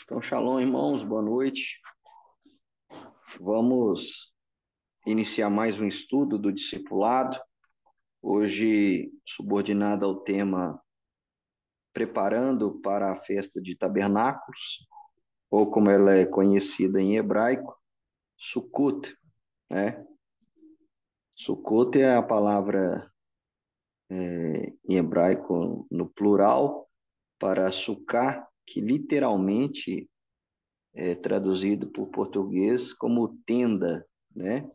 Então, shalom, irmãos, boa noite. Vamos iniciar mais um estudo do discipulado, hoje subordinado ao tema Preparando para a Festa de Tabernáculos, ou como ela é conhecida em hebraico, Sukkot, né? Sukkot é a palavra em hebraico no plural para sukkah, que literalmente é traduzido por português como tenda, né?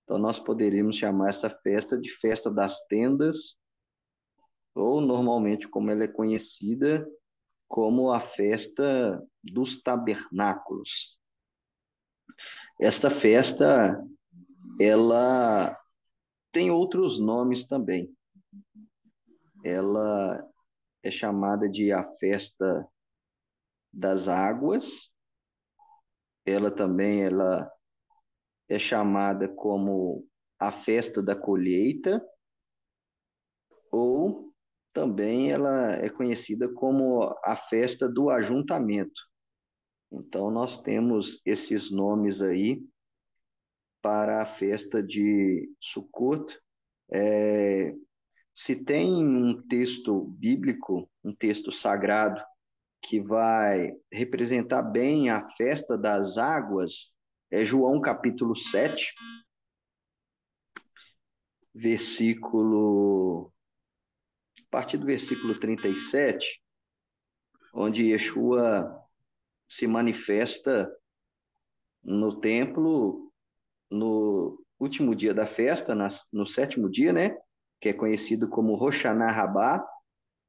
Então, nós poderíamos chamar essa festa de Festa das Tendas, ou normalmente, como ela é conhecida, como a Festa dos Tabernáculos. Esta festa, ela tem outros nomes também. Ela é chamada de a Festa das Águas, ela é chamada como a Festa da Colheita, ou também ela é conhecida como a festa do ajuntamento. Então, nós temos esses nomes aí para a festa de Sukkot. Se tem um texto bíblico, um texto sagrado, que vai representar bem a festa das águas, é João capítulo 7, versículo, a partir do versículo 37, onde Yeshua se manifesta no templo no último dia da festa, no sétimo dia, né? Que é conhecido como Rosh Hashanah Rabbah,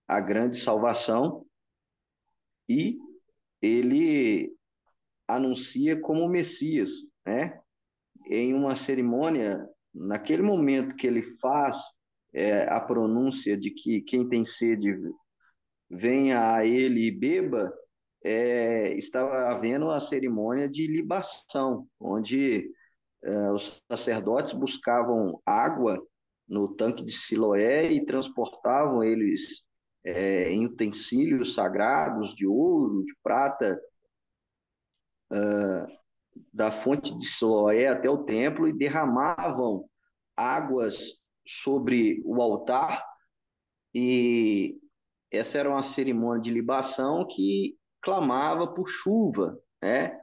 a grande salvação, e ele anuncia como Messias, né? Em uma cerimônia, naquele momento que ele faz a pronúncia de que quem tem sede venha a ele e beba, estava havendo a cerimônia de libação, onde os sacerdotes buscavam água no tanque de Siloé e transportavam eles em utensílios sagrados de ouro, de prata, da fonte de Siloé até o templo e derramavam águas sobre o altar. E essa era uma cerimônia de libação que clamava por chuva, né?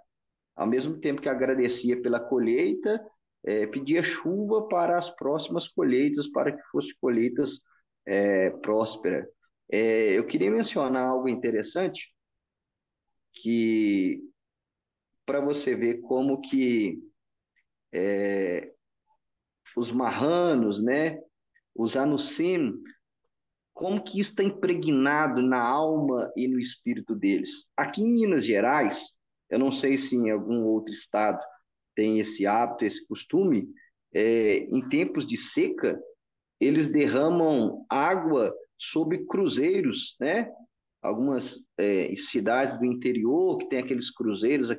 Ao mesmo tempo que agradecia pela colheita, pedia chuva para as próximas colheitas, para que fossem colheitas prósperas. Eu queria mencionar algo interessante, que para você ver como que os marranos, né, os anusim, como que isso está impregnado na alma e no espírito deles. Aqui em Minas Gerais, eu não sei se em algum outro estado tem esse hábito, esse costume, em tempos de seca, eles derramam água sobre cruzeiros, né? Algumas cidades do interior que tem aqueles cruzeiros,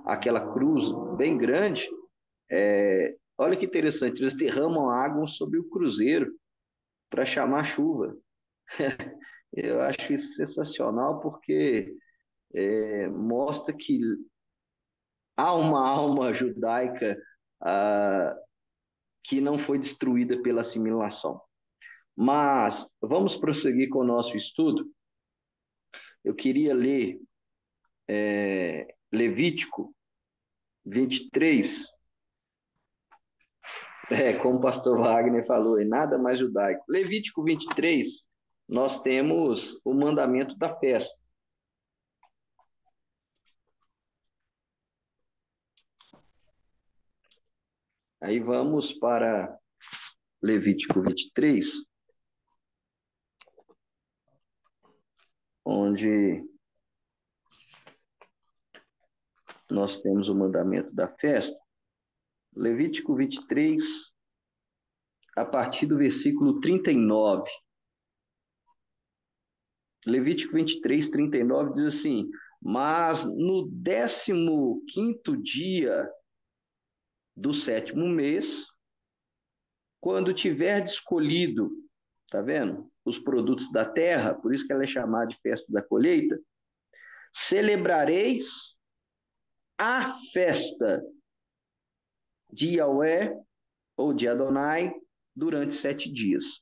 aquela cruz bem grande. Olha que interessante, eles derramam água sobre o cruzeiro para chamar chuva. Eu acho isso sensacional porque mostra que há uma alma judaica ah, que não foi destruída pela assimilação. Mas vamos prosseguir com o nosso estudo. Eu queria ler Levítico 23, como o pastor Wagner falou, e nada mais judaico. Levítico 23, nós temos o mandamento da festa. Aí vamos para Levítico 23, onde nós temos o mandamento da festa. Levítico 23, a partir do versículo 39. Levítico 23, 39 diz assim: mas no 15º dia do sétimo mês, quando tiver escolhido, tá vendo? Os produtos da terra, por isso que ela é chamada de festa da colheita, celebrareis a festa de Yahweh ou de Adonai durante 7 dias.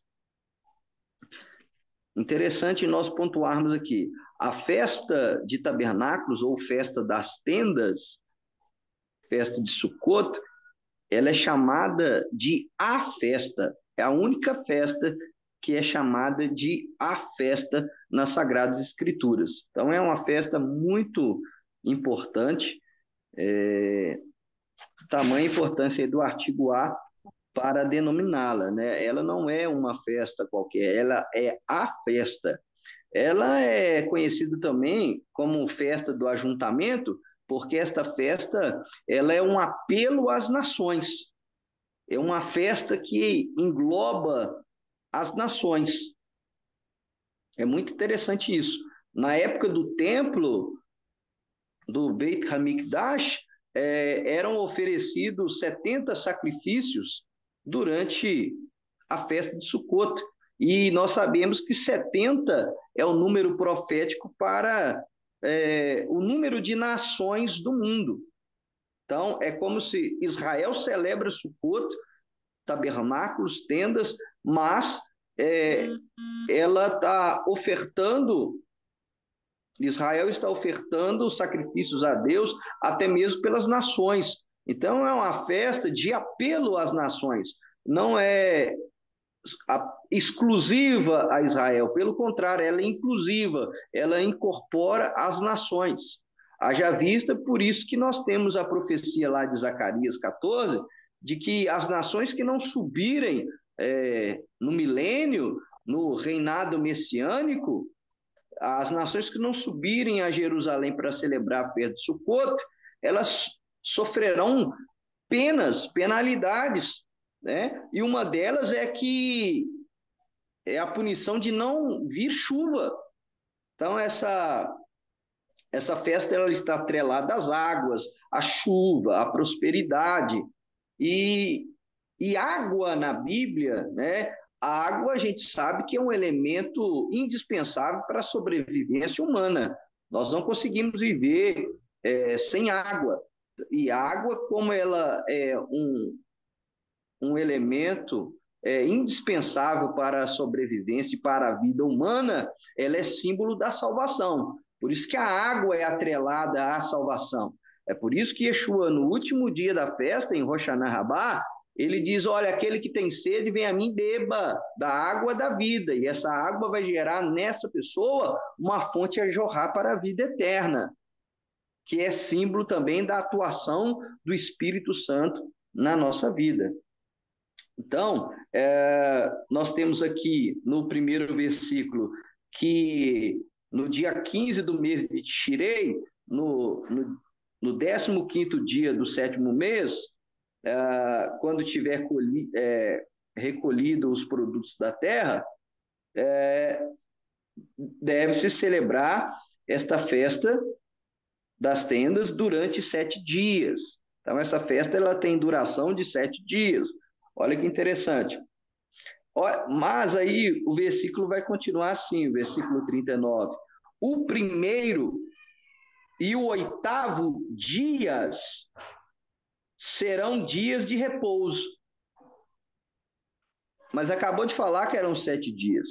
Interessante nós pontuarmos aqui. A festa de tabernáculos ou festa das tendas, festa de Sukkot, ela é chamada de a festa. É a única festa que é chamada de a festa nas Sagradas Escrituras. Então, é uma festa muito importante, tamanha importância do artigo A para denominá-la, né? Ela não é uma festa qualquer, ela é a festa. Ela é conhecida também como festa do ajuntamento, porque esta festa ela é um apelo às nações. É uma festa que engloba as nações. É muito interessante isso. Na época do templo, do Beit HaMikdash, eram oferecidos 70 sacrifícios durante a festa de Sukkot. E nós sabemos que 70 é o número profético para o número de nações do mundo. Então, é como se Israel celebra Sukkot, tabernáculos, tendas, mas ela está ofertando, Israel está ofertando sacrifícios a Deus, até mesmo pelas nações. Então, é uma festa de apelo às nações. Não é exclusiva a Israel, pelo contrário, ela é inclusiva, ela incorpora as nações. Haja vista, por isso que nós temos a profecia lá de Zacarias 14, de que as nações que não subirem no milênio, no reinado messiânico, as nações que não subirem a Jerusalém para celebrar a festa de Sukkot, elas sofrerão penalidades, né? E uma delas é que é a punição de não vir chuva. Então, essa festa ela está atrelada às águas, à chuva, à prosperidade. E água na Bíblia, né? A água a gente sabe que é um elemento indispensável para a sobrevivência humana. Nós não conseguimos viver sem água. E água, como ela é um elemento indispensável para a sobrevivência e para a vida humana, ela é símbolo da salvação. Por isso que a água é atrelada à salvação. É por isso que Yeshua, no último dia da festa, em Rosh Hashanah, ele diz, olha, aquele que tem sede, vem a mim, beba da água da vida. E essa água vai gerar nessa pessoa uma fonte a jorrar para a vida eterna, que é símbolo também da atuação do Espírito Santo na nossa vida. Então, nós temos aqui no primeiro versículo que no dia 15 do mês de Tishrei, no 15º dia do 7º mês, quando tiver recolhido os produtos da terra, deve-se celebrar esta festa das tendas durante 7 dias. Então, essa festa ela tem duração de 7 dias. Olha que interessante. Mas aí o versículo vai continuar assim, o versículo 39. O primeiro e o 8º dias serão dias de repouso. Mas acabou de falar que eram 7 dias.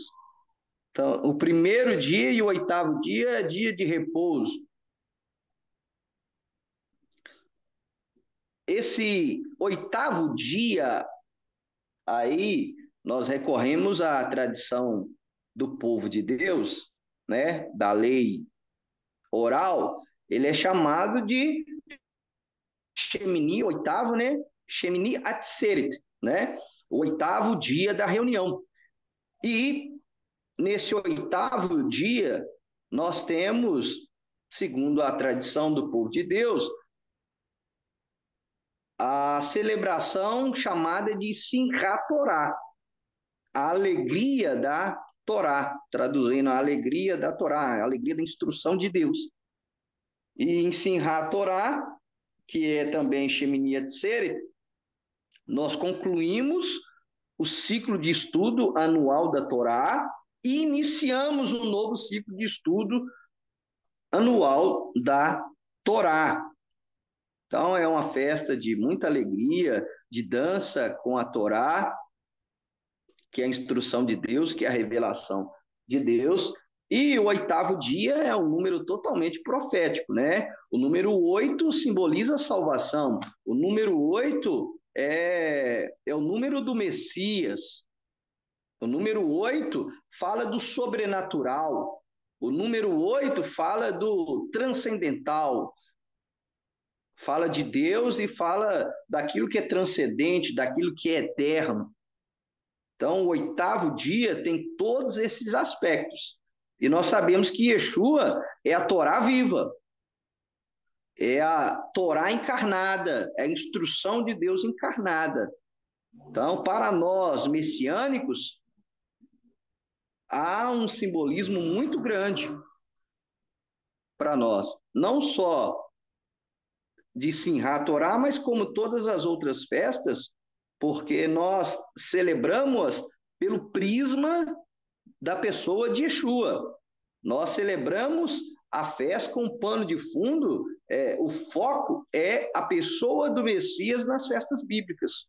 Então, o primeiro dia e o 8º dia é dia de repouso. Esse 8º dia, aí nós recorremos à tradição do povo de Deus, né, da lei oral, ele é chamado de Shemini, 8º, né? Shemini Atzeret, né? O 8º dia da reunião. E nesse 8º dia, nós temos, segundo a tradição do povo de Deus, a celebração chamada de Simchat Torá, a alegria da Torá, traduzindo a alegria da Torá, a alegria da instrução de Deus. E em Simchat Torá, que é também Shemini Atzeret, nós concluímos o ciclo de estudo anual da Torá e iniciamos um novo ciclo de estudo anual da Torá. Então, é uma festa de muita alegria, de dança com a Torá, que é a instrução de Deus, que é a revelação de Deus. E o oitavo dia é um número totalmente profético, né? O número 8 simboliza a salvação. O número 8 é o número do Messias. O número 8 fala do sobrenatural. O número 8 fala do transcendental. Fala de Deus e fala daquilo que é transcendente, daquilo que é eterno. Então, o oitavo dia tem todos esses aspectos. E nós sabemos que Yeshua é a Torá viva, é a Torá encarnada, é a instrução de Deus encarnada. Então, para nós messiânicos, há um simbolismo muito grande para nós, não só de Simchat Torá, mas como todas as outras festas, porque nós celebramos pelo prisma da pessoa de Yeshua. Nós celebramos a festa com pano de fundo, o foco é a pessoa do Messias nas festas bíblicas.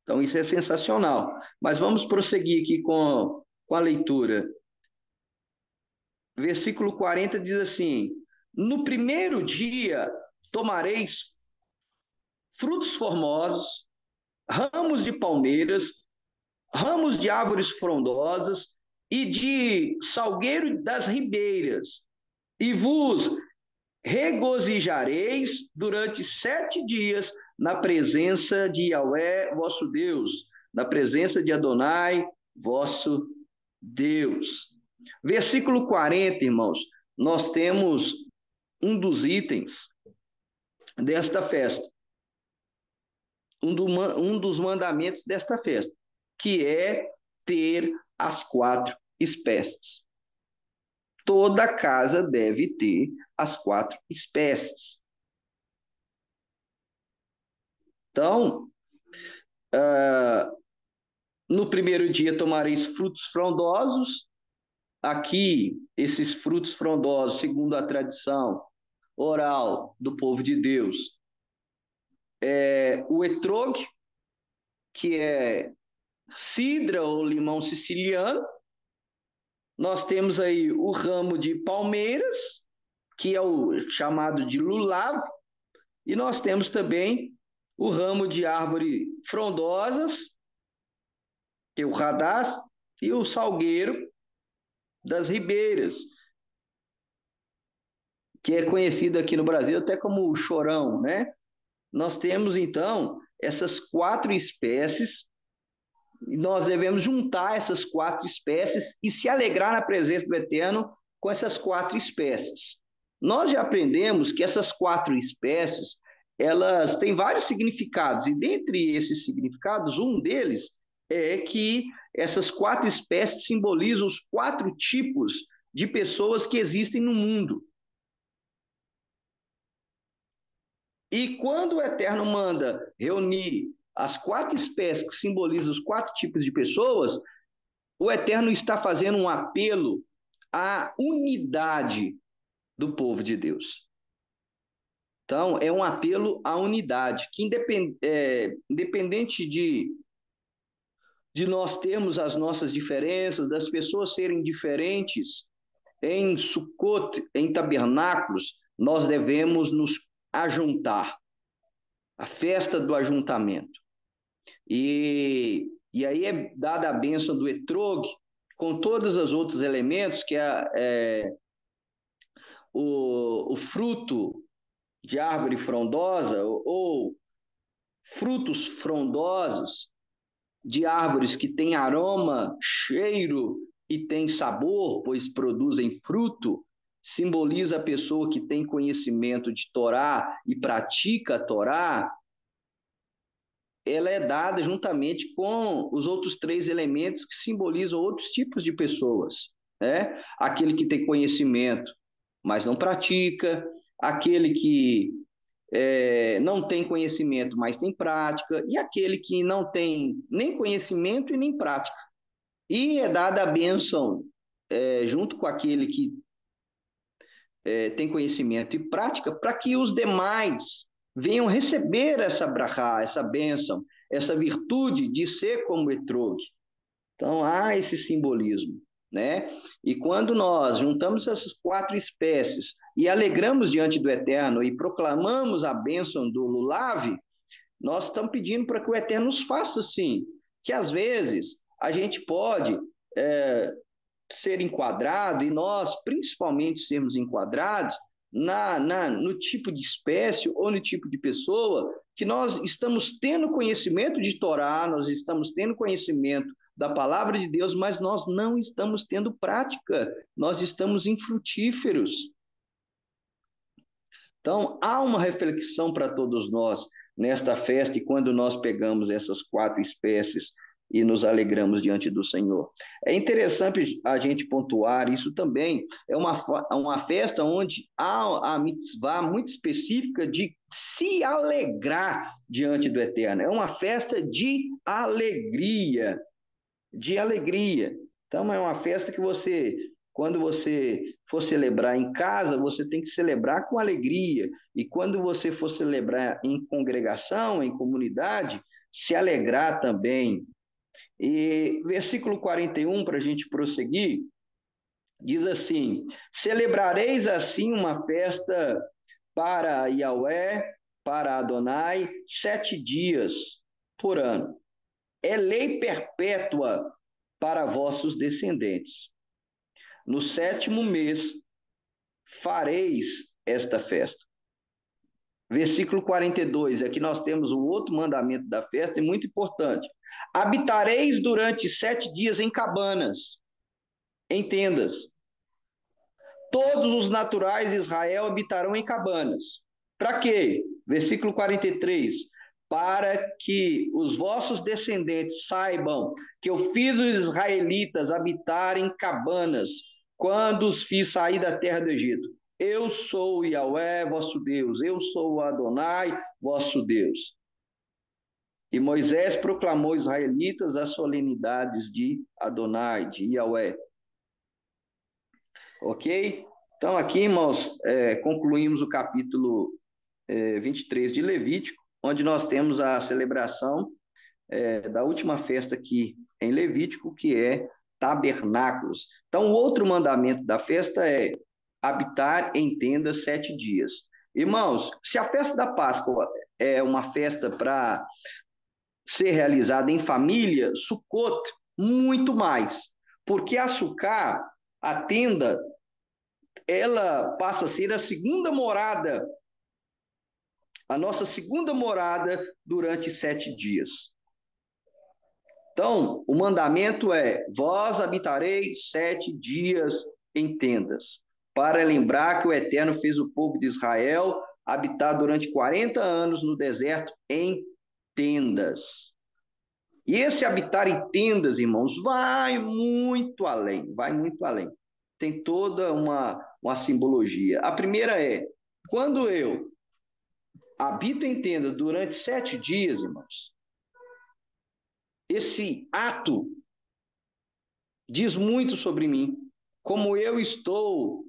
Então, isso é sensacional. Mas vamos prosseguir aqui com a leitura. Versículo 40 diz assim: no primeiro dia tomareis frutos formosos, ramos de palmeiras, ramos de árvores frondosas e de salgueiro das ribeiras, e vos regozijareis durante 7 dias na presença de Yahweh, vosso Deus, na presença de Adonai, vosso Deus. Versículo 40, irmãos, nós temos um dos itens desta festa, um dos mandamentos desta festa, que é ter as 4 espécies. Toda casa deve ter as 4 espécies. Então, no primeiro dia tomareis frutos frondosos. Aqui, esses frutos frondosos, segundo a tradição oral do povo de Deus, é o etrog, que é cidra ou limão siciliano. Nós temos aí o ramo de palmeiras, que é o chamado de lulav, e nós temos também o ramo de árvore frondosas, que é o radaz, e o salgueiro das ribeiras, que é conhecido aqui no Brasil até como o chorão, né? Nós temos, então, essas 4 espécies, e nós devemos juntar essas 4 espécies e se alegrar na presença do Eterno com essas 4 espécies. Nós já aprendemos que essas 4 espécies, elas têm vários significados, e dentre esses significados, um deles é que essas 4 espécies simbolizam os 4 tipos de pessoas que existem no mundo. E quando o Eterno manda reunir as 4 espécies que simbolizam os 4 tipos de pessoas, o Eterno está fazendo um apelo à unidade do povo de Deus. Então, é um apelo à unidade, que independente de nós termos as nossas diferenças, das pessoas serem diferentes, em Sukkot, em tabernáculos, nós devemos nos ajuntar. A festa do ajuntamento. E aí é dada a bênção do etrog, com todos os outros elementos, que é o fruto de árvore frondosa, ou frutos frondosos de árvores que têm aroma, cheiro e têm sabor, pois produzem fruto, simboliza a pessoa que tem conhecimento de Torá e pratica a Torá. Ela é dada juntamente com os outros 3 elementos que simbolizam outros tipos de pessoas, né? Aquele que tem conhecimento, mas não pratica, aquele que não tem conhecimento, mas tem prática, e aquele que não tem nem conhecimento e nem prática. E é dada a bênção junto com aquele que tem conhecimento e prática, para que os demais venham receber essa brachá, essa bênção, essa virtude de ser como Etrog. Então, há esse simbolismo, né? E quando nós juntamos essas 4 espécies e alegramos diante do Eterno e proclamamos a bênção do Lulav, nós estamos pedindo para que o Eterno nos faça assim, que às vezes a gente pode ser enquadrado, e nós principalmente sermos enquadrados no tipo de espécie ou no tipo de pessoa que nós estamos tendo conhecimento de Torá, nós estamos tendo conhecimento da palavra de Deus, mas nós não estamos tendo prática, nós estamos infrutíferos. Então, há uma reflexão para todos nós nesta festa e quando nós pegamos essas 4 espécies e nos alegramos diante do Senhor. É interessante a gente pontuar, isso também é uma festa onde há a mitzvah muito específica de se alegrar diante do Eterno. É uma festa de alegria, de alegria. Então, é uma festa que quando você for celebrar em casa, você tem que celebrar com alegria. E quando você for celebrar em congregação, em comunidade, se alegrar também. E versículo 41, para a gente prosseguir, diz assim: celebrareis assim uma festa para Yahweh, para Adonai, 7 dias por ano. É lei perpétua para vossos descendentes. No 7º mês fareis esta festa. Versículo 42, aqui nós temos o outro mandamento da festa, é muito importante. Habitareis durante 7 dias em cabanas, em tendas. Todos os naturais de Israel habitarão em cabanas. Para quê? Versículo 43. Para que os vossos descendentes saibam que eu fiz os israelitas habitarem em cabanas quando os fiz sair da terra do Egito. Eu sou Yahweh, vosso Deus. Eu sou Adonai, vosso Deus. E Moisés proclamou aos israelitas as solenidades de Adonai, de Yahweh. Ok? Então, aqui, irmãos, concluímos o capítulo 23 de Levítico, onde nós temos a celebração da última festa aqui em Levítico, que é tabernáculos. Então, o outro mandamento da festa é habitar em tendas 7 dias. Irmãos, se a festa da Páscoa é uma festa para ser realizada em família, Sukkot, muito mais. Porque a Sukkah, a tenda, ela passa a ser a segunda morada, a nossa segunda morada durante 7 dias. Então, o mandamento é: vós habitareis 7 dias em tendas, para lembrar que o Eterno fez o povo de Israel habitar durante 40 anos no deserto em tendas. E esse habitar em tendas, irmãos, vai muito além, vai muito além. Tem toda uma simbologia. A primeira é: quando eu habito em tenda durante 7 dias, irmãos, esse ato diz muito sobre mim, como eu estou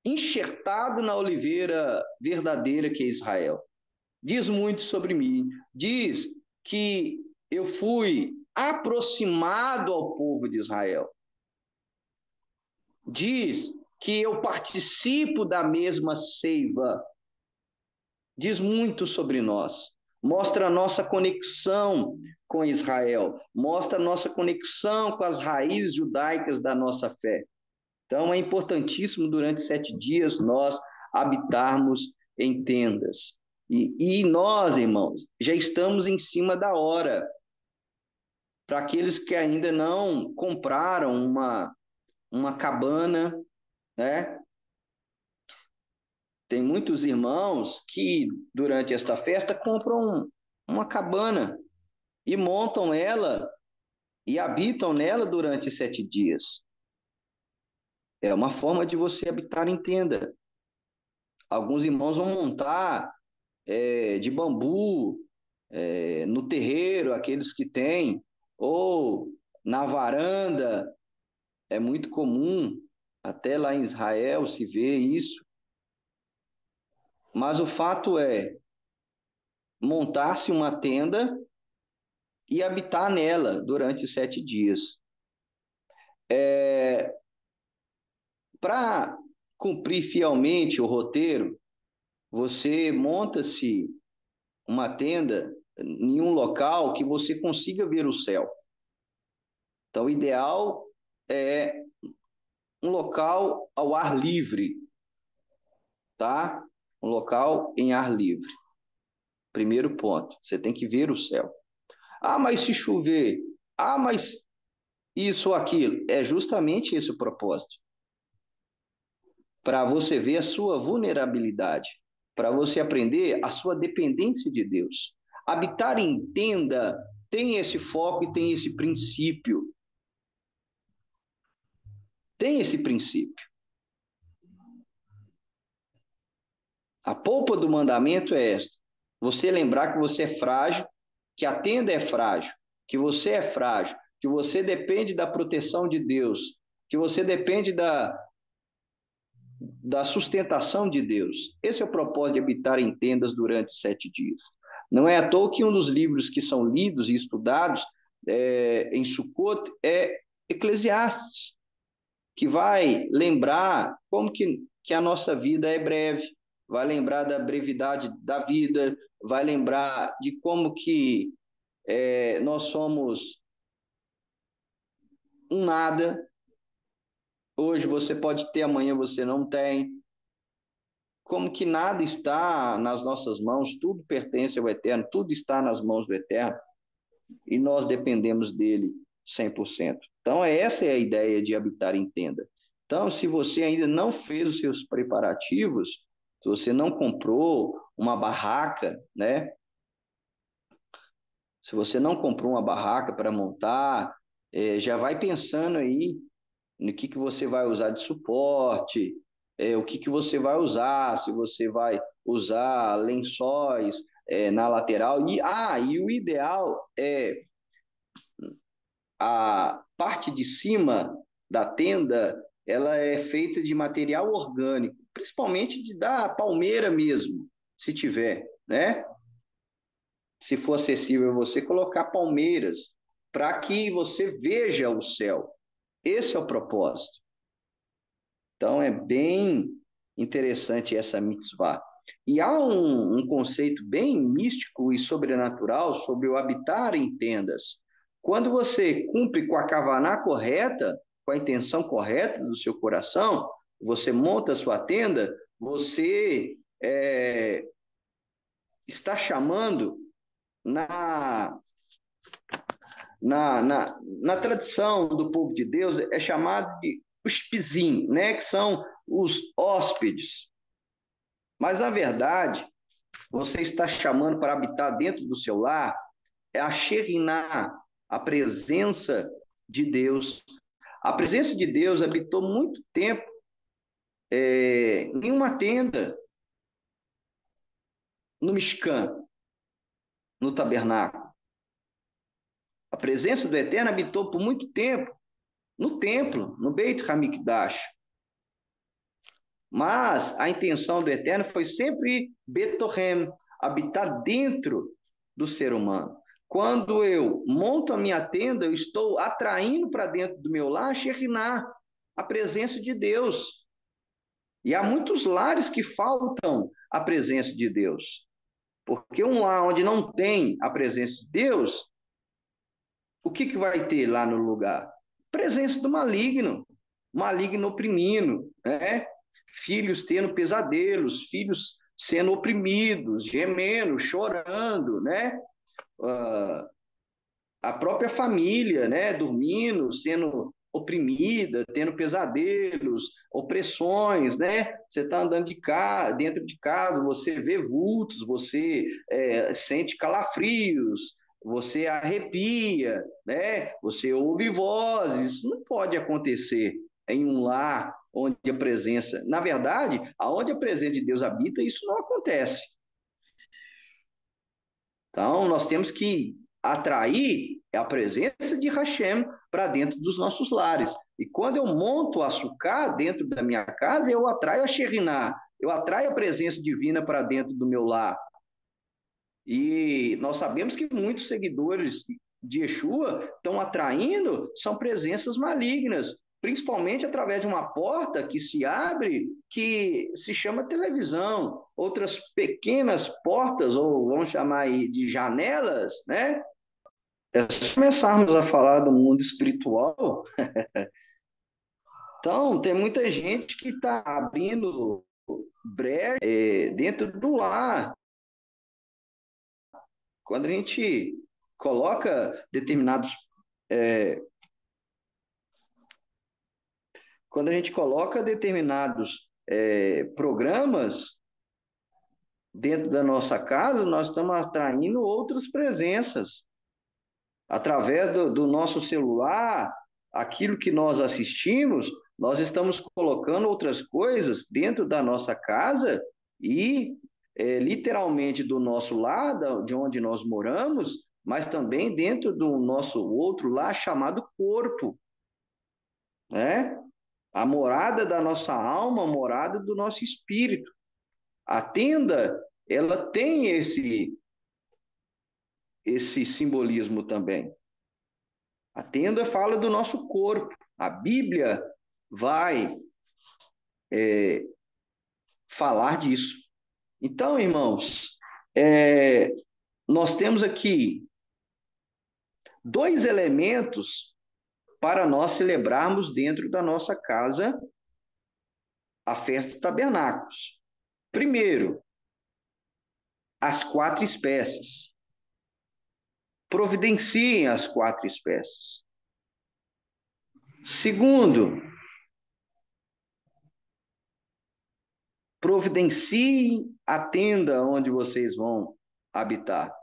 enxertado na oliveira verdadeira que é Israel. Diz muito sobre mim, diz que eu fui aproximado ao povo de Israel. Diz que eu participo da mesma seiva. Diz muito sobre nós. Mostra a nossa conexão com Israel. Mostra a nossa conexão com as raízes judaicas da nossa fé. Então, é importantíssimo durante 7 dias nós habitarmos em tendas. E nós, irmãos, já estamos em cima da hora. Para aqueles que ainda não compraram uma cabana, né? Tem muitos irmãos que, durante esta festa, compram uma cabana e montam ela e habitam nela durante 7 dias. É uma forma de você habitar em tenda. Alguns irmãos vão montar de bambu no terreiro, aqueles que têm, ou na varanda. É muito comum, até lá em Israel se vê isso. Mas o fato é montar-se uma tenda e habitar nela durante 7 dias. Para cumprir fielmente o roteiro, você monta-se uma tenda em um local que você consiga ver o céu. Então, o ideal é um local ao ar livre, tá? Um local em ar livre. Primeiro ponto, você tem que ver o céu. Ah, mas se chover? Ah, mas isso ou aquilo? É justamente esse o propósito. Para você ver a sua vulnerabilidade, para você aprender a sua dependência de Deus. Habitar em tenda tem esse foco e tem esse princípio. Tem esse princípio. A polpa do mandamento é esta: você lembrar que você é frágil, que a tenda é frágil, que você é frágil, que você depende da proteção de Deus, que você depende da sustentação de Deus. Esse é o propósito de habitar em tendas durante 7 dias. Não é à toa que um dos livros que são lidos e estudados em Sukkot é Eclesiastes, que vai lembrar como que a nossa vida é breve, vai lembrar da brevidade da vida, vai lembrar de como que nós somos um nada. Hoje você pode ter, amanhã você não tem. Como que nada está nas nossas mãos, tudo pertence ao Eterno, tudo está nas mãos do Eterno e nós dependemos dele 100%. Então, essa é a ideia de habitar em tenda. Então, se você ainda não fez os seus preparativos, se você não comprou uma barraca, né? Se você não comprou uma barraca para montar, já vai pensando aí no que você vai usar de suporte, o que você vai usar, se você vai usar lençóis na lateral. E o ideal é a parte de cima da tenda, ela é feita de material orgânico, principalmente da palmeira mesmo, se tiver, né? Se for acessível a você, colocar palmeiras para que você veja o céu. Esse é o propósito. Então, é bem interessante essa mitzvah. E há um conceito bem místico e sobrenatural sobre o habitar em tendas. Quando você cumpre com a kavaná correta, com a intenção correta do seu coração, você monta a sua tenda, você está chamando na, na tradição do povo de Deus, é chamado de os pizim, né? Que são os hóspedes. Mas, na verdade, você está chamando para habitar dentro do seu lar é a Shekhinah, a presença de Deus. A presença de Deus habitou muito tempo em uma tenda, no Mishkan, no tabernáculo. A presença do Eterno habitou por muito tempo no templo, no Beit Hamikdash. Mas a intenção do Eterno foi sempre Betohem, habitar dentro do ser humano. Quando eu monto a minha tenda, eu estou atraindo para dentro do meu lar Shekhinah, a presença de Deus. E há muitos lares que faltam a presença de Deus. Porque um lar onde não tem a presença de Deus, o que vai ter lá no lugar? Presença do maligno, maligno oprimindo, né? Filhos tendo pesadelos, filhos sendo oprimidos, gemendo, chorando, né? A própria família, né? Dormindo, sendo oprimida, tendo pesadelos, opressões, né? Você está andando dentro de casa, você vê vultos, você sente calafrios, você arrepia, né? Você ouve vozes. Isso não pode acontecer em um lar onde a presença, na verdade, aonde a presença de Deus habita, isso não acontece. Então, nós temos que atrair a presença de Hashem para dentro dos nossos lares. E quando eu monto a sucá dentro da minha casa, eu atraio a Shekhinah, eu atraio a presença divina para dentro do meu lar. E nós sabemos que muitos seguidores de Yeshua estão atraindo são presenças malignas, principalmente através de uma porta que se abre, que se chama televisão, outras pequenas portas, ou vamos chamar aí de janelas, né? Se começarmos a falar do mundo espiritual, então tem muita gente que está abrindo brecha dentro do lar. Quando a gente coloca determinados é, quando a gente coloca determinados programas dentro da nossa casa, nós estamos atraindo outras presenças. Através do nosso celular, aquilo que nós assistimos, nós estamos colocando outras coisas dentro da nossa casa e literalmente do nosso lado, de onde nós moramos, mas também dentro do nosso outro lar chamado corpo, né? A morada da nossa alma, a morada do nosso espírito. A tenda, ela tem esse simbolismo também. A tenda fala do nosso corpo. A Bíblia vai falar disso. Então, irmãos, nós temos aqui dois elementos para nós celebrarmos dentro da nossa casa a festa de tabernáculos. Primeiro, as 4 espécies. Providenciem as 4 espécies. Segundo, providenciem a tenda onde vocês vão habitar.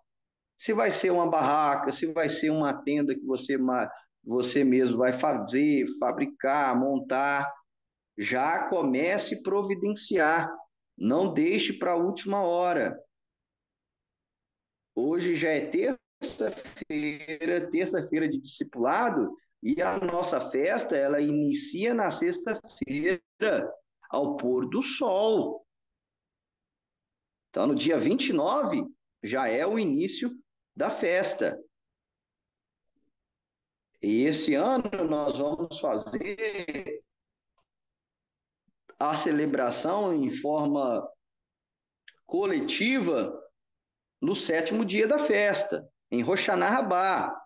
Se vai ser uma barraca, se vai ser uma tenda que você mesmo vai fazer, fabricar, montar, já comece a providenciar. Não deixe para a última hora. Hoje já é terça-feira de discipulado, e a nossa festa, ela inicia na sexta-feira, ao pôr do sol. Então, no dia 29, já é o início da festa. E esse ano nós vamos fazer a celebração em forma coletiva no 7º dia da festa, em Rosh Hashanah,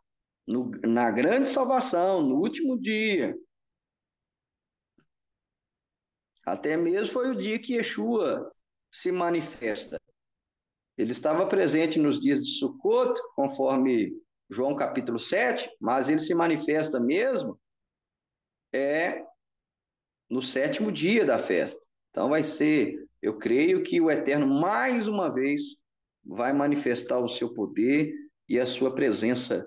na grande salvação, no último dia. Até mesmo foi o dia que Yeshua se manifesta. Ele estava presente nos dias de Sukkot, conforme João capítulo 7, mas ele se manifesta mesmo no 7º dia da festa. Então vai ser, eu creio que o Eterno mais uma vez vai manifestar o seu poder e a sua presença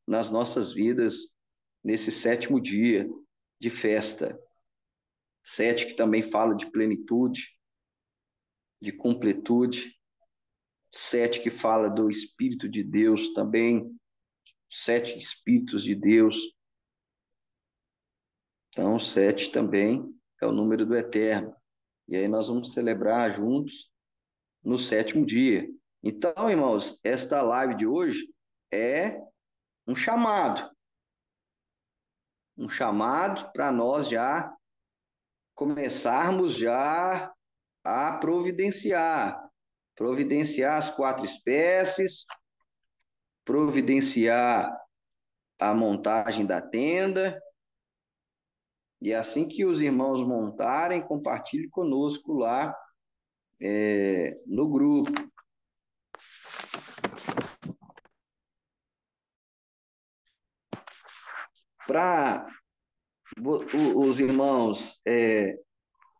nas nossas vidas nesse 7º dia de festa. 7 que também fala de plenitude, de completude. 7 que fala do Espírito de Deus também. 7 Espíritos de Deus. Então, 7 também é o número do Eterno. E aí nós vamos celebrar juntos no 7º dia. Então, irmãos, esta live de hoje é um chamado. Um chamado para nós já começarmos já a providenciar as 4 espécies, providenciar a montagem da tenda, e assim que os irmãos montarem, compartilhe conosco lá no grupo. Para os irmãos,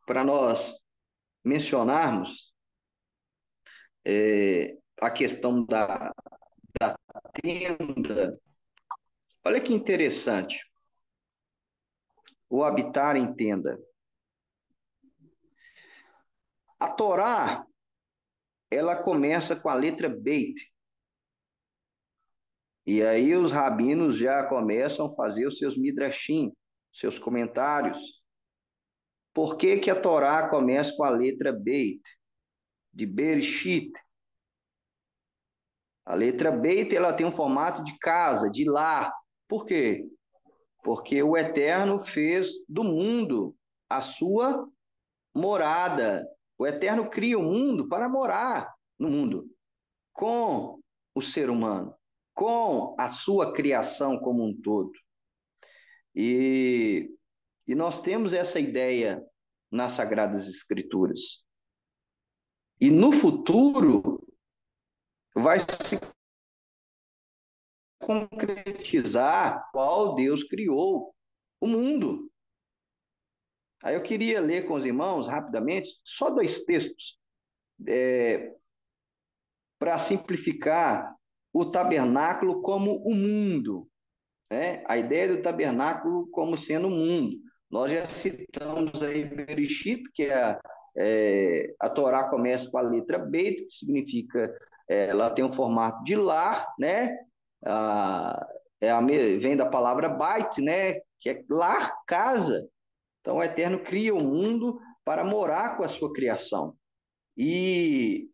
para nós mencionarmos a questão da tenda, olha que interessante, o habitar em tenda. A Torá, ela começa com a letra Beit. E aí os rabinos já começam a fazer os seus midrashim, seus comentários. Por que que a Torá começa com a letra Beit, de Bereshit? A letra Beit, ela tem um formato de casa, de lar. Por quê? Porque o Eterno fez do mundo a sua morada. O Eterno cria o mundo para morar no mundo, com o ser humano, com a sua criação como um todo. E, e nós temos essa ideia nas Sagradas Escrituras. E no futuro vai se concretizar qual Deus criou o mundo. Aí eu queria ler com os irmãos, rapidamente, só dois textos, para simplificar o tabernáculo como o mundo, né? A ideia do tabernáculo como sendo o mundo. Nós já citamos aí Bereshit, que a Torá começa com a letra Beit, que significa, ela tem um formato de lar, né? Ah, vem da palavra Bait, né? Que é lar, casa. Então o Eterno cria o mundo para morar com a sua criação. E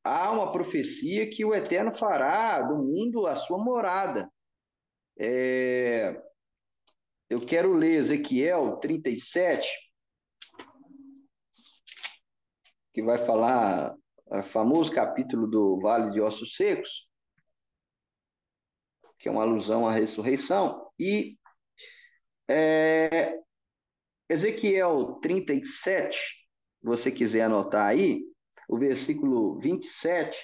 há uma profecia que o Eterno fará do mundo a sua morada. Eu quero ler Ezequiel 37, que vai falar o famoso capítulo do Vale de Ossos Secos, que é uma alusão à ressurreição. E Ezequiel 37, se você quiser anotar aí, o versículo 27,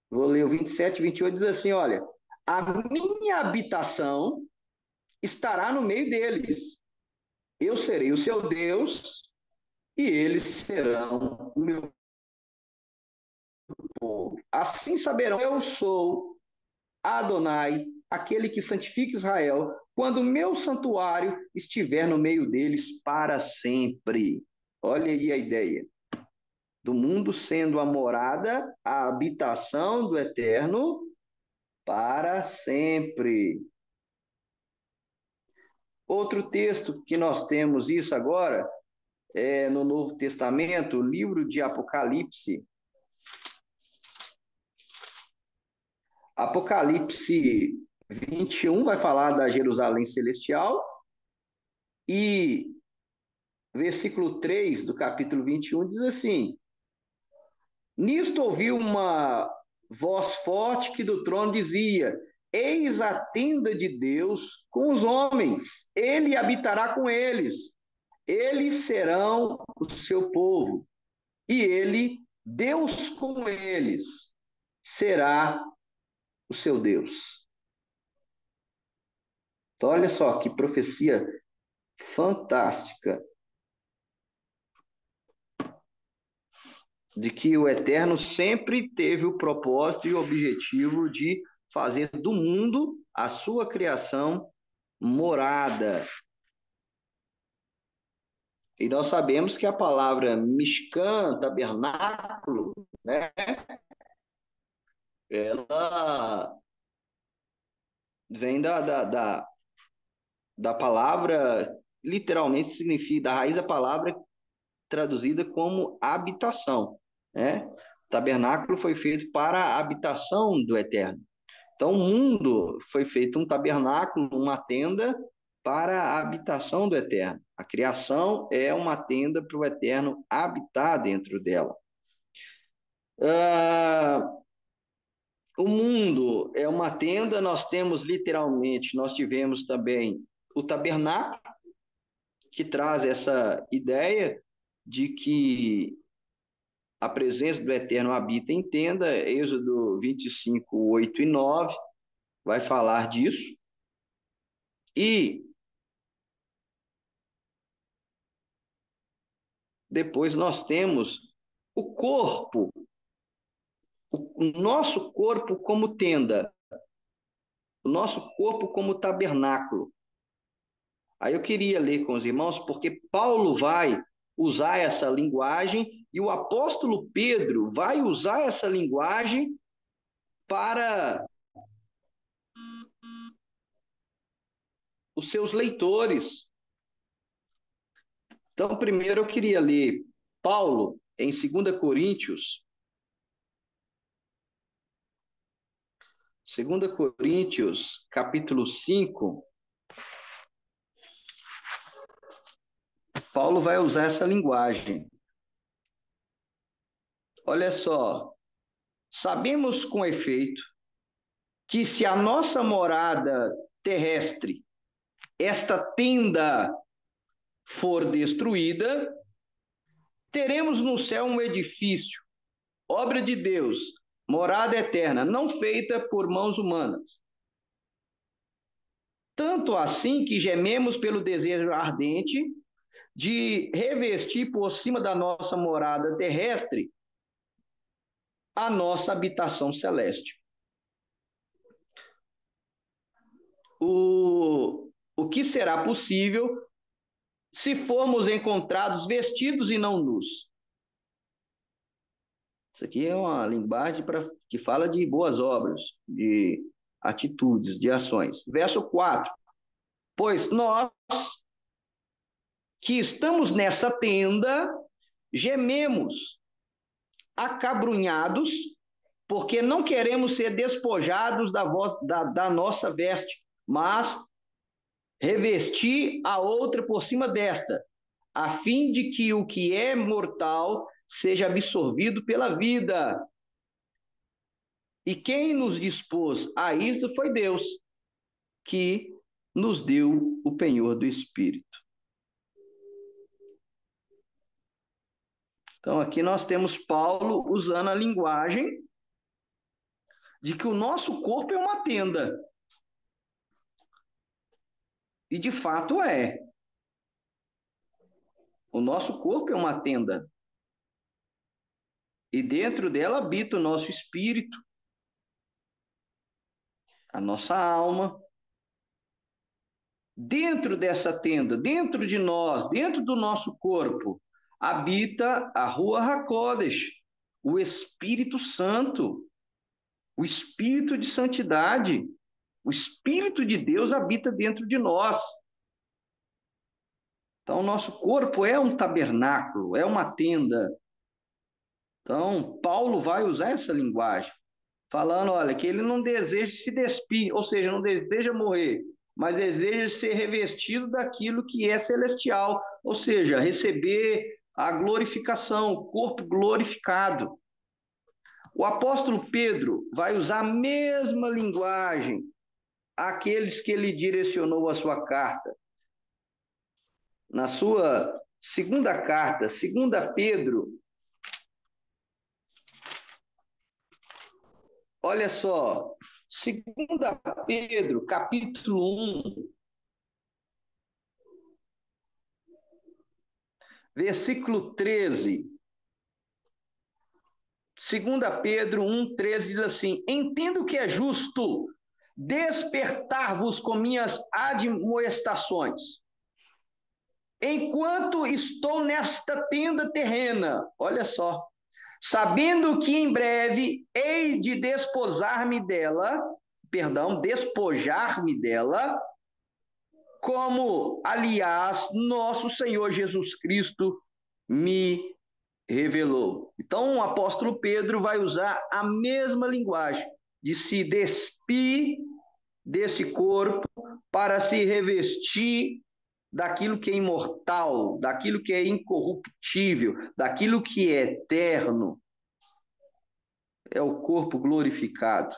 vou ler o 27 e 28, diz assim: olha, a minha habitação estará no meio deles, eu serei o seu Deus e eles serão o meu povo. Assim saberão, eu sou Adonai, aquele que santifica Israel, quando o meu santuário estiver no meio deles para sempre. Olha aí a ideia do mundo sendo a morada, a habitação do Eterno para sempre. Outro texto que nós temos isso agora é no Novo Testamento, o livro de Apocalipse. Apocalipse 21 vai falar da Jerusalém Celestial e versículo 3 do capítulo 21 diz assim: nisto ouvi uma voz forte que do trono dizia: eis a tenda de Deus com os homens, ele habitará com eles, eles serão o seu povo, e ele, Deus com eles, será o seu Deus. Então, olha só que profecia fantástica de que o Eterno sempre teve o propósito e o objetivo de fazer do mundo a sua criação morada. E nós sabemos que a palavra Mishkan, tabernáculo, né, ela vem da palavra, literalmente significa, da raiz da palavra traduzida como habitação, né? O tabernáculo foi feito para a habitação do Eterno. Então, o mundo foi feito um tabernáculo, uma tenda para a habitação do Eterno. A criação é uma tenda para o Eterno habitar dentro dela. Ah, o mundo é uma tenda, nós temos literalmente, nós tivemos também o tabernáculo, que traz essa ideia de que a presença do Eterno habita em tenda, Êxodo 25, 8 e 9 vai falar disso. E depois nós temos o corpo, o nosso corpo como tenda, o nosso corpo como tabernáculo. Aí eu queria ler com os irmãos, porque Paulo vai usar essa linguagem e o apóstolo Pedro vai usar essa linguagem para os seus leitores. Então, primeiro eu queria ler Paulo em 2 Coríntios, 2 Coríntios, capítulo 5. Paulo vai usar essa linguagem. Olha só, sabemos com efeito que se a nossa morada terrestre, esta tenda, for destruída, teremos no céu um edifício, obra de Deus, morada eterna, não feita por mãos humanas. Tanto assim que gememos pelo desejo ardente de revestir por cima da nossa morada terrestre a nossa habitação celeste. O que será possível se formos encontrados vestidos e não nus? Isso aqui é uma linguagem que fala de boas obras, de atitudes, de ações. Verso 4. Pois nós que estamos nessa tenda, gememos, acabrunhados, porque não queremos ser despojados da nossa veste, mas revestir a outra por cima desta, a fim de que o que é mortal seja absorvido pela vida. E quem nos dispôs a isto foi Deus, que nos deu o penhor do Espírito. Então, aqui nós temos Paulo usando a linguagem de que o nosso corpo é uma tenda. E de fato é. O nosso corpo é uma tenda. E dentro dela habita o nosso espírito, a nossa alma. Dentro dessa tenda, dentro de nós, dentro do nosso corpo, habita a Ruach HaKodesh, o Espírito Santo, o Espírito de santidade. O Espírito de Deus habita dentro de nós. Então, o nosso corpo é um tabernáculo, é uma tenda. Então, Paulo vai usar essa linguagem, falando, olha, que ele não deseja se despir, ou seja, não deseja morrer, mas deseja ser revestido daquilo que é celestial, ou seja, receber a glorificação, o corpo glorificado. O apóstolo Pedro vai usar a mesma linguagem àqueles que ele direcionou a sua carta. Na sua segunda carta, 2 Pedro, olha só, 2 Pedro, capítulo 1, versículo 13. 2 Pedro 1,13 diz assim: entendo que é justo despertar-vos com minhas admoestações, enquanto estou nesta tenda terrena, olha só, sabendo que em breve hei de despojar-me dela, como, aliás, nosso Senhor Jesus Cristo me revelou. Então, o apóstolo Pedro vai usar a mesma linguagem de se despir desse corpo para se revestir daquilo que é imortal, daquilo que é incorruptível, daquilo que é eterno. É o corpo glorificado.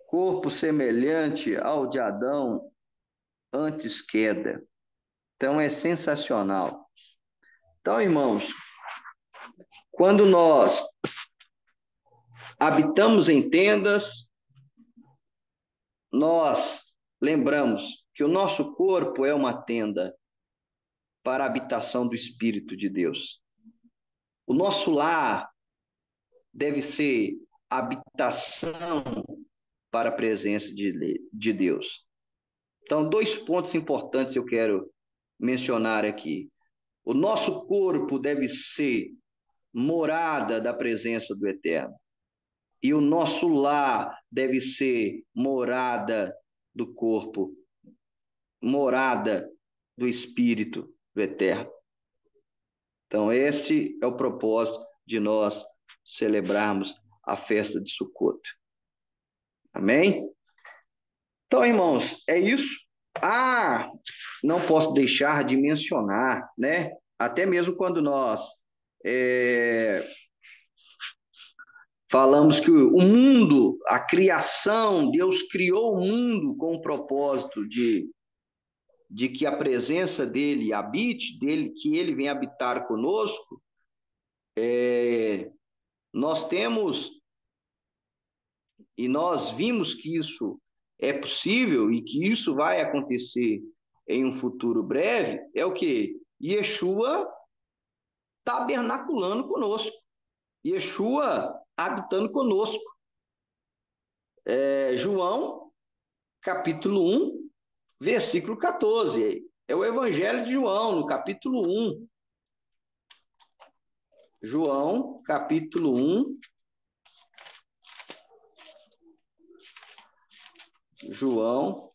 Corpo semelhante ao de Adão antes queda. Então é sensacional. Então, irmãos, quando nós habitamos em tendas, nós lembramos que o nosso corpo é uma tenda para a habitação do Espírito de Deus. O nosso lar deve ser habitação para a presença de Deus. Então, 2 pontos importantes eu quero mencionar aqui. O nosso corpo deve ser morada da presença do Eterno. E o nosso lar deve ser morada do corpo, morada do Espírito. do Eterno. Então, este é o propósito de nós celebrarmos a festa de Sukkot. Amém? Então, irmãos, é isso. Não posso deixar de mencionar, né? Até mesmo quando nós falamos que o mundo, a criação, Deus criou o mundo com o propósito de que a presença dele habite, dele, que ele venha habitar conosco. Nós temos e nós vimos que isso é possível e que isso vai acontecer em um futuro breve, é o que? Yeshua tabernaculando conosco. Yeshua habitando conosco. João, capítulo 1, versículo 14. É o Evangelho de João, no capítulo 1. João, capítulo 1. João,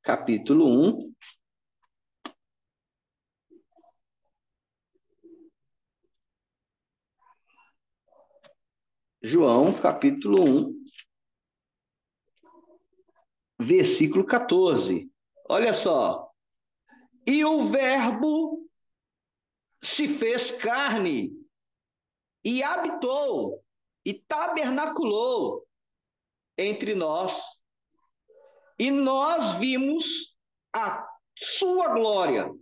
capítulo 1. João, capítulo 1, versículo 14. Olha só. E o Verbo se fez carne e habitou e tabernaculou entre nós. E nós vimos a sua glória,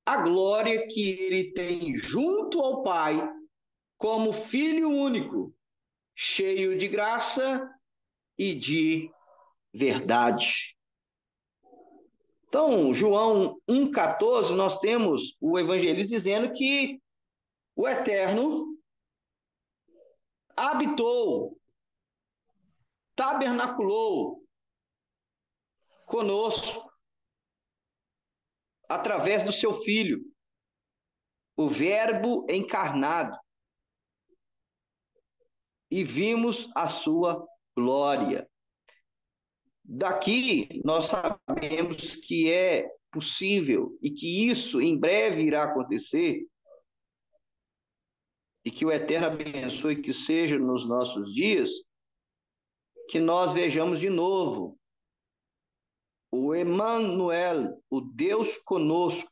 a glória que ele tem junto ao Pai, como Filho único, cheio de graça e de verdade. Então, João 1,14, nós temos o evangelista dizendo que o Eterno habitou, tabernaculou conosco através do seu Filho, o Verbo encarnado, e vimos a sua glória. Daqui nós sabemos que é possível e que isso em breve irá acontecer, e que o Eterno abençoe que seja nos nossos dias, que nós vejamos de novo o Emmanuel, o Deus conosco,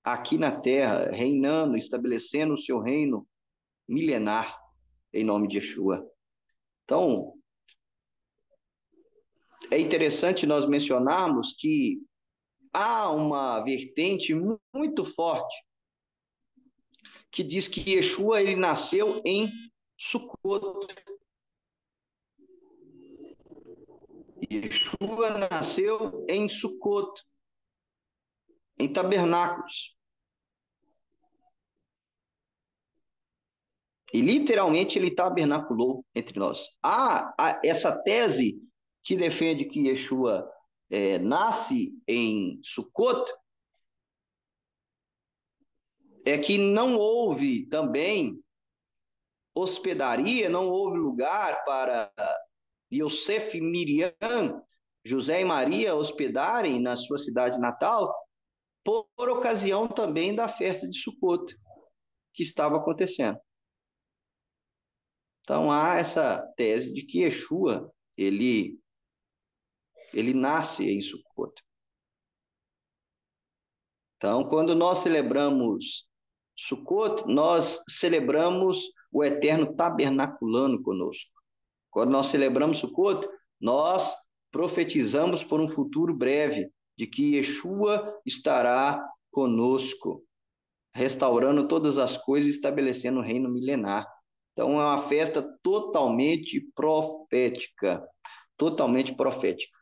aqui na terra, reinando, estabelecendo o seu reino milenar, em nome de Yeshua. Então, é interessante nós mencionarmos que há uma vertente muito forte que diz que Yeshua ele nasceu em Sukkot. Yeshua nasceu em Sukkot, em tabernáculos. E literalmente ele tabernaculou entre nós. Há essa tese que defende que Yeshua nasce em Sukkot, é que não houve também hospedaria, não houve lugar para Yosef e Miriam, José e Maria hospedarem na sua cidade natal, por ocasião também da festa de Sukkot, que estava acontecendo. Então há essa tese de que Yeshua, ele nasce em Sukkot. Então, quando nós celebramos Sukkot, nós celebramos o Eterno tabernaculando conosco. Quando nós celebramos Sukkot, nós profetizamos por um futuro breve de que Yeshua estará conosco, restaurando todas as coisas e estabelecendo o reino milenar. Então, é uma festa totalmente profética, totalmente profética.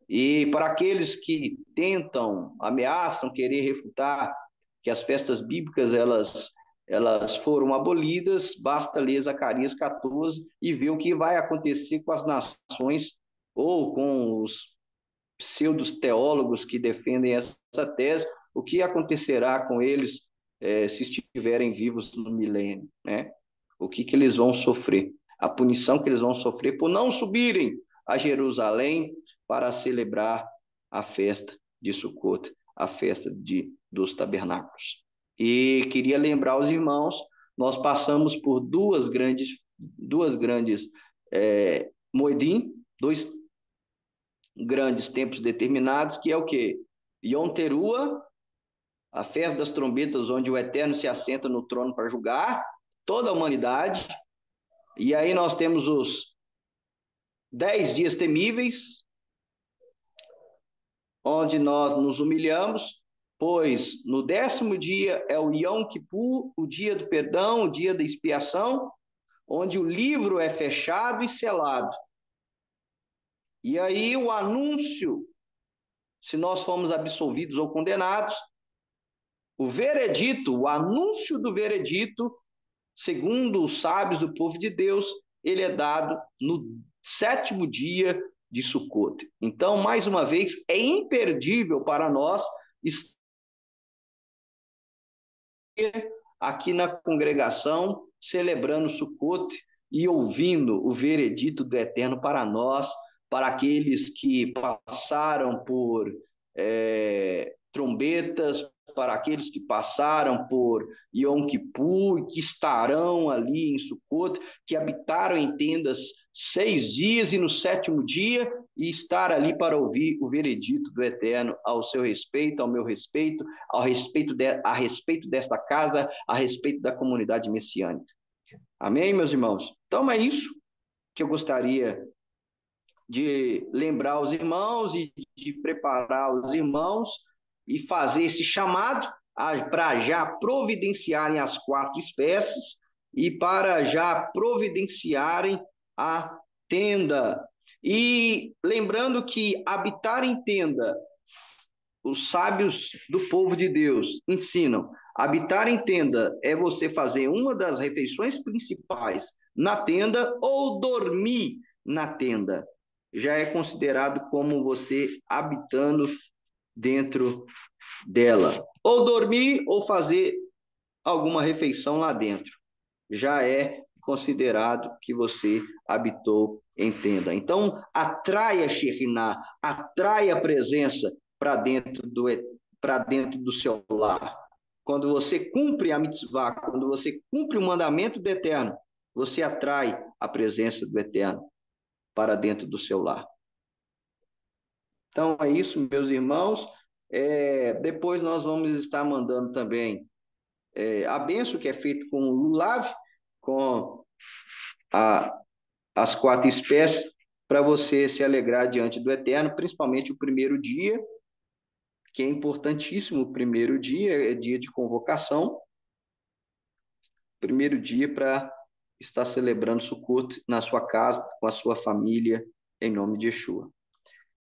E para aqueles que tentam, ameaçam, querer refutar que as festas bíblicas elas foram abolidas, basta ler Zacarias 14 e ver o que vai acontecer com as nações ou com os pseudos teólogos que defendem essa tese, o que acontecerá com eles se estiverem vivos no milênio, né? O que eles vão sofrer, a punição que eles vão sofrer por não subirem a Jerusalém para celebrar a festa de Sukkot. a festa dos tabernáculos. E queria lembrar os irmãos, nós passamos por duas grandes Moedim, dois grandes tempos determinados, que é o quê? Yom Teruah, a festa das trombetas, onde o Eterno se assenta no trono para julgar toda a humanidade. E aí nós temos os 10 dias temíveis, onde nós nos humilhamos, pois no 10º dia é o Yom Kippur, o dia do perdão, o dia da expiação, onde o livro é fechado e selado. E aí o anúncio, se nós fomos absolvidos ou condenados, o veredito, o anúncio do veredito, segundo os sábios do povo de Deus, ele é dado no 7º dia de Sukkot. Então, mais uma vez, é imperdível para nós estar aqui na congregação, celebrando Sukkot e ouvindo o veredito do Eterno para nós, para aqueles que passaram por trombetas, para aqueles que passaram por Yom Kippur, que estarão ali em Sukkot, que habitaram em tendas 6 dias e no 7º dia, e estar ali para ouvir o veredito do Eterno ao seu respeito, ao meu respeito, a respeito desta casa, a respeito da comunidade messiânica. Amém, meus irmãos? Então é isso que eu gostaria de lembrar os irmãos e de preparar os irmãos e fazer esse chamado para já providenciarem as 4 espécies e para já providenciarem a tenda. E lembrando que habitar em tenda, os sábios do povo de Deus ensinam, habitar em tenda é você fazer uma das refeições principais na tenda ou dormir na tenda. Já é considerado como você habitando dentro dela. Ou dormir ou fazer alguma refeição lá dentro. Já é considerado que você habitou em tenda. Então, atrai a Shekhinah, atrai a presença para dentro do seu lar. Quando você cumpre a mitzvah, quando você cumpre o mandamento do Eterno, você atrai a presença do Eterno para dentro do seu lar. Então, é isso, meus irmãos. Depois nós vamos estar mandando também a bênção que é feita com o lulav, com as 4 espécies, para você se alegrar diante do Eterno, principalmente o primeiro dia, que é importantíssimo. O primeiro dia é dia de convocação, primeiro dia para estar celebrando Sukkot na sua casa, com a sua família, em nome de Yeshua.